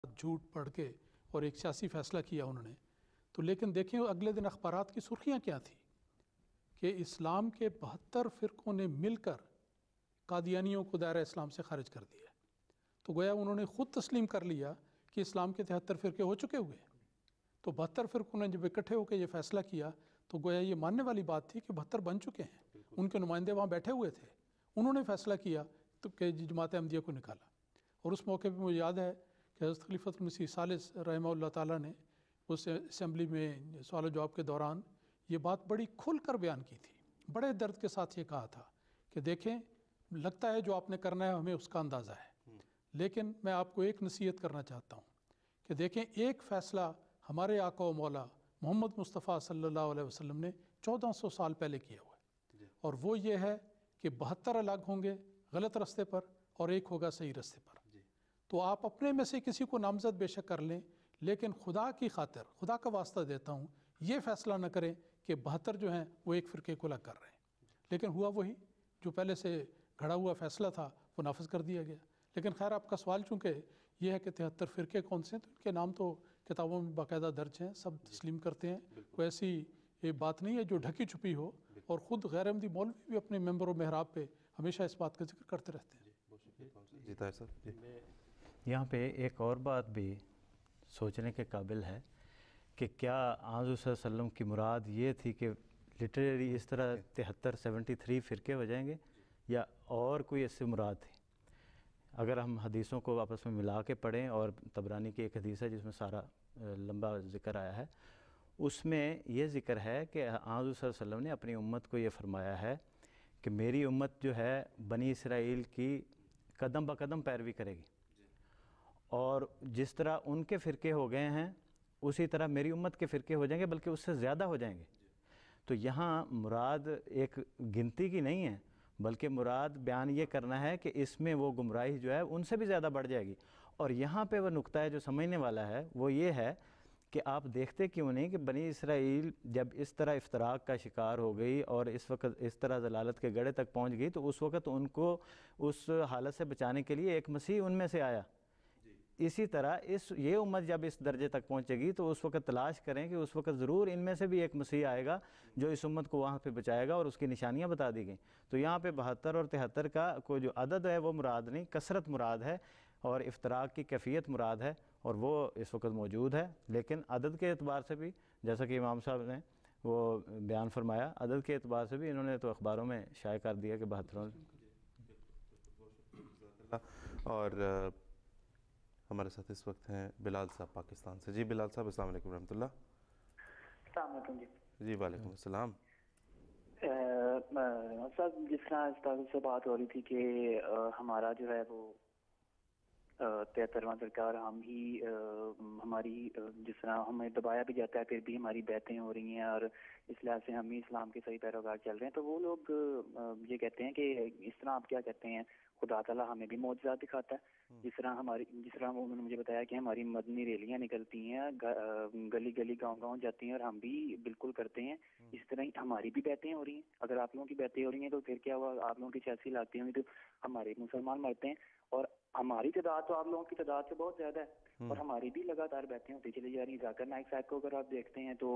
झूठ पढ़ के और एक सियासी फ़ैसला किया उन्होंने। तो लेकिन देखें अगले दिन अखबारात की सुर्खियाँ क्या थी कि इस्लाम के 72 फ़िरक़ों ने मिलकर कादियानियों को दायरा इस्लाम से ख़ारिज कर दिया। तो गोया उन्होंने ख़ुद तस्लीम कर लिया कि इस्लाम के 73 फ़िरक़े हो चुके हुए। तो 72 फ़िरक़ों ने जब इकट्ठे होकर ये फ़ैसला किया तो गोया ये मानने वाली बात थी कि 72 बन चुके हैं। उनके नुमाइंदे वहाँ बैठे हुए थे, उन्होंने फ़ैसला किया तो कि जमात अहमदिया को निकाला। और उस मौके पर मुझे याद है कि हज़रत खलीफतुल मसीह सालिस रहमहुल्लाह ताला ने उस असम्बली में सवाल जवाब के दौरान ये बात बड़ी खुल कर बयान की थी, बड़े दर्द के साथ ये कहा था कि देखें लगता है जो आपने करना है हमें उसका अंदाज़ा है, लेकिन मैं आपको एक नसीहत करना चाहता हूँ कि देखें एक फ़ैसला हमारे आका व मौला मोहम्मद मुस्तफ़ा सल्लल्लाहु अलैहि वसल्लम ने 1400 साल पहले किया हुआ है, और वो ये है कि 72 अलग होंगे गलत रास्ते पर और एक होगा सही रास्ते पर। तो आप अपने में से किसी को नामज़द बेशक कर लें, लेकिन खुदा की खातिर, खुदा का वास्ता देता हूँ, ये फ़ैसला न करें कि 72 जो हैं वो एक फ़िरके को अलग कर रहे हैं। लेकिन हुआ वही जो पहले से घड़ा हुआ फ़ैसला था वो नाफिज कर दिया गया। लेकिन खैर आपका सवाल चूँकि ये है कि 73 फ़िरके कौन से हैं, तो इनके नाम तो किताबों में बाकायदा दर्ज हैं, सब तस्लीम करते हैं। कोई ऐसी ये बात नहीं है जो ढकी छुपी हो, और ख़ुद गैर अहमदी मौलवी भी अपने मेंबर और महराब पे हमेशा इस बात का जिक्र करते रहते हैं। जी ताहिर साहब, जी यहाँ पे एक और बात भी सोचने के काबिल है कि क्या आज़ सल्लम की मुराद ये थी कि लिटरेरी इस तरह 73 फ़िरके हो जाएंगे, या और कोई इससे मुराद थी? अगर हम हदीसों को आपस में मिला के पढ़ें, और तबरानी की एक हदीस है जिसमें सारा लंबा ज़िक्र आया है, उसमें यह ज़िक्र है कि आज़ सल्लम ने अपनी उम्मत को ये फ़रमाया है कि मेरी उम्मत जो है बनी इसराइल की कदम ब कदम पैरवी करेगी, और जिस तरह उनके फ़िरके हो गए हैं उसी तरह मेरी उम्मत के फ़िरके हो जाएंगे, बल्कि उससे ज़्यादा हो जाएंगे। तो यहाँ मुराद एक गिनती की नहीं है, बल्कि मुराद बयान ये करना है कि इसमें वो गुमराही जो है उनसे भी ज़्यादा बढ़ जाएगी। और यहाँ पे वह नुक्ता है जो समझने वाला है, वो ये है कि आप देखते क्यों नहीं कि बनी इसराइल जब इस तरह इफ्तराक का शिकार हो गई और इस वक्त इस तरह ज़लालत के गड़े तक पहुँच गई, तो उस वक्त उनको उस हालत से बचाने के लिए एक मसीह उनमें से आया। इसी तरह ये उम्मत जब इस दर्जे तक पहुंचेगी तो उस वक्त तलाश करें कि उस वक्त ज़रूर इनमें से भी एक मसीह आएगा जो इस उम्मत को वहाँ पे बचाएगा, और उसकी निशानियाँ बता दी गई। तो यहाँ पे 72 और 73 का कोई जो अदद है वो मुराद नहीं, कसरत मुराद है, और इफ्तराक की कैफियत मुराद है, और वो इस वक्त मौजूद है। लेकिन अदद के एतबार से भी, जैसा कि इमाम साहब ने वो बयान फरमाया, अदद के एतबार से भी इन्होंने तो अखबारों में शाये कर दिया कि 72। और हमारे साथ इस वक्त हैं बिलाल साहब पाकिस्तान से। जी बिलाल साहब, अस्सलाम वालेकुम रहमतुल्लाह। अस्सलाम वालेकुम जी। जी वालेकुम अस्सलाम। सर जिस तरह से बात हो रही थी कि हमारा जो है वो 73वां सरकार, हम ही हमारी जिस तरह हमें दबाया भी जाता है फिर भी हमारी बैतें हो रही हैं, और इस लिहाज से हम ही इस्लाम के सही पैरोकार चल रहे हैं। तो वो लोग ये कहते हैं कि इस तरह आप क्या कहते हैं, खुदा ताला हमें भी मौजज़ात दिखाता है। जिस तरह उन्होंने मुझे बताया कि हमारी मदनी रैलियां निकलती हैं, गली गली गांव गांव जाती हैं, और हम भी बिल्कुल करते हैं। इस तरह ही हमारी भी बैतें हो रही हैं। अगर आप लोगों की बैतें हो रही हैं तो फिर क्या हुआ, आप लोगों की सियासी लाती होंगी तो हमारे मुसलमान मरते हैं, और हमारी तादाद तो आप लोगों की तादाद से बहुत ज्यादा है, और हमारी भी लगातार बैठे होती चली जा रही है। जाकिर नाइक साहब को अगर आप देखते हैं तो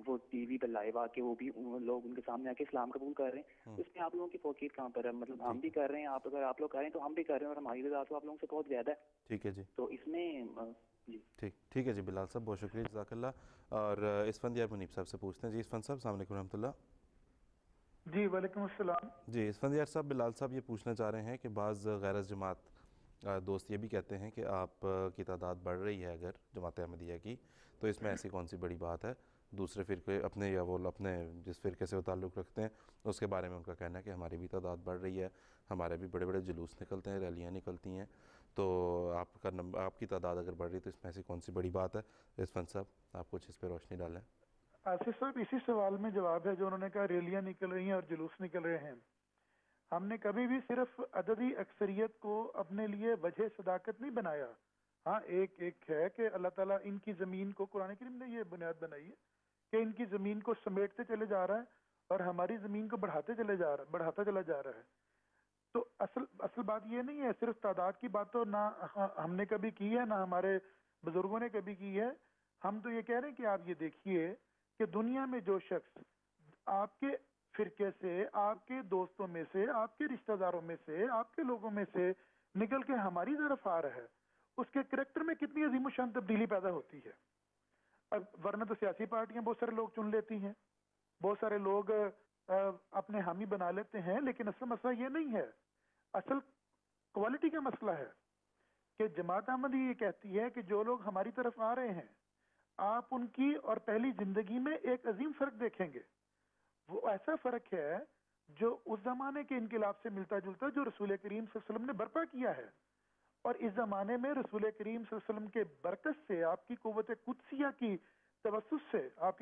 वो टीवी पर लाइव आके वो भी लोग उनके सामने आके इस्लाम कबूल कर रहे हैं। तो इसमें आप लोगों की फौकियत कहाँ पर है? मतलब हम भी कर रहे हैं, अगर आप लोग कर रहे हैं तो हम भी कर रहे हैं, और हमारी तादाद तो आप लोगों से बहुत ज्यादा है। ठीक है जी, तो इसमें जी ठीक है जी बिलाल साहब, बहुत शुक्रिया, जज़ाकल्लाह। और इसफंदियार मुनीब साहब से पूछते हैं। जी इसफंद साहब, अस्सलाम वालेकुम रहमतुल्लाह। जी वालेकुम अस्सलाम। जी इसफंदियार साहब, बिलाल साहब ये पूछना चाह रहे हैं कि बाज़ गैर जमात दोस्त ये भी कहते हैं कि आप की तादाद बढ़ रही है अगर जमात अहमदिया की, तो इसमें ऐसी कौन सी बड़ी बात है? दूसरे फ़िरके अपने, या वो अपने जिस फ़िरके से वो ताल्लुक़ रखते हैं उसके बारे में उनका कहना है कि हमारी भी तादाद बढ़ रही है, हमारे भी बड़े बड़े जुलूस निकलते हैं, रैलियाँ निकलती हैं, तो आपकी तादाद अगर बढ़ रही है तो इसमें ऐसी कौन सी बड़ी बात है? इसफंद साहब, आप कुछ इस पर रोशनी डालें। आसिफ साहब, इसी सवाल में जवाब है जो उन्होंने कहा रैलियाँ निकल रही हैं और जुलूस निकल रहे हैं। हमने कभी भी सिर्फ अददी अक्सरियत को अपने लिए वजह सदाकत नहीं बनाया। हाँ, एक है कि अल्लाह ताला इनकी ज़मीन को, कुरान करीम ने ये बुनियाद बनाई है कि इनकी ज़मीन को समेटते चले जा रहा है और हमारी ज़मीन को बढ़ाता चला जा रहा है। تو اصل بات یہ نہیں ہے صرف تعداد کی بات، تو نہ ہم نے کبھی کی ہے، نہ ہمارے بزرگوں نے کبھی کی ہے. ہم تو یہ کہہ رہے ہیں کہ آپ یہ دیکھیے کہ دنیا میں جو شخص آپ کے فرقے سے، آپ کے دوستوں میں سے، آپ کے رشتہ داروں میں سے، آپ کے لوگوں میں سے نکل کے ہماری طرف آ رہا ہے، اس کے کریکٹر میں کتنی عظیم الشان تبدیلی پیدا ہوتی ہے. اب ورنہ تو سیاسی پارٹیاں بہت سارے لوگ چن لیتی ہیں، بہت سارے لوگ اپنے حامی بنا لیتے ہیں، لیکن اصل مسئلہ یہ نہیں ہے. اصل کوالٹی کا مسئلہ ہے کہ جماعت احمدی یہ کہتی ہے کہ جو لوگ ہماری طرف آ رہے ہیں آپ ان کی اور پہلی زندگی میں ایک عظیم فرق دیکھیں گے. وہ ایسا فرق ہے جو اس زمانے کے انقلاب سے ملتا جلتا جو رسول کریم صلی اللہ علیہ وسلم نے برپا کیا ہے، اور اس زمانے میں رسول کریم صلی اللہ علیہ وسلم کے برکت سے، آپ کی قوت قدسیہ کی توسط سے، آپ